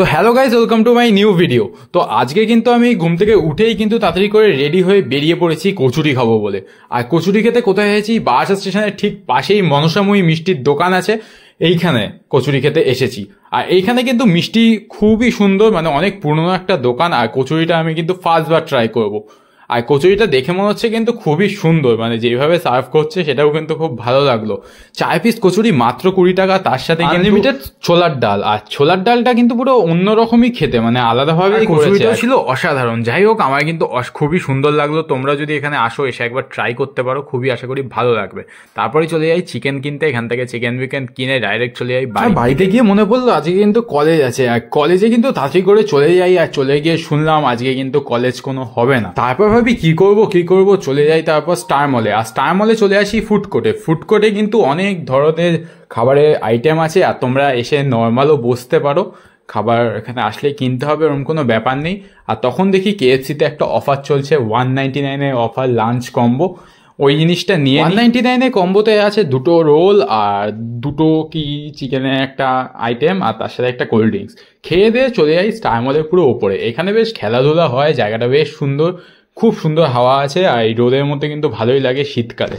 তো hello guys, welcome to my new video. তো আজকে কিন্তু আমি ঘুম থেকে উঠেই কিন্তু তাড়াতাড়ি করে রেডি হয়ে বেরিয়ে পড়েছি কচুরি খাবো বলে। আর কচুরি খেতে কোথায় এসেছি? বারাসাত স্টেশনের ঠিক পাশেই মনসাময়ী মিষ্টির দোকান আছে, এইখানে কচুরি খেতে এসেছি। আর এইখানে কিন্তু মিষ্টি খুবই সুন্দর, মানে অনেক পুরনো একটা দোকান। আর কচুরিটা আমি কিন্তু ফার্স্টবার ট্রাই করবো। আর কচুরিটা দেখে মনে হচ্ছে কিন্তু খুবই সুন্দর, মানে যেভাবে সার্ভ করছে সেটাও কিন্তু খুব ভালো লাগলো। 4 পিস কচুরি মাত্র 20 টাকা, তার সাথে আনলিমিটেড ছোলার ডাল। আর ছোলার ডালটা কিন্তু পুরো অন্যরকমই খেতে, মানে আলাদাভাবে কচুরিটাও ছিল অসাধারণ। যাই হোক, আমার কিন্তু খুবই সুন্দর লাগলো। তোমরা যদি এখানে আসো, এসে একবার ট্রাই করতে পারো, খুবই আশা করি ভালো লাগবে। তারপরে চলে যাই চিকেন কিনতে। এখান থেকে চিকেন বিকেন কিনে ডাইরেক্ট চলে যাই বাড়িতে। গিয়ে মনে পড়লো আজকে কিন্তু কলেজ আছে, আর কলেজে কিন্তু তাড়াতাড়ি করে চলে যাই। আর চলে গিয়ে শুনলাম আজকে কিন্তু কলেজ কোনো হবে না। তারপর ভাবি কি করব, চলে যাই তারপর স্টার মলে। আর স্টার মলে চলে আসি ফুড কোর্টে কিন্তু অনেক ধরনের খাবারের আইটেম আছে। আর তোমরা এসে নর্মালও বসতে পারো, খাবার এখানে আসলে কিনতে হবে এরকম কোনো ব্যাপার নেই। আর তখন দেখি KFC-তে একটা অফার চলছে, 199-এর অফার, লাঞ্চ কম্বো। ওই জিনিসটা নিয়ে 199-এর কম্বোতে আছে 2টো রোল আর 2টো কি চিকেনের একটা আইটেম, আর তার সাথে একটা কোল্ড ড্রিঙ্কস। খেয়ে দিয়ে চলে যাই স্টার মলের পুরো ওপরে। এখানে বেশ খেলাধুলা হয়, জায়গাটা বেশ সুন্দর, খুব সুন্দর হাওয়া আছে। আর এই রোদের মধ্যে কিন্তু ভালোই লাগে শীতকালে।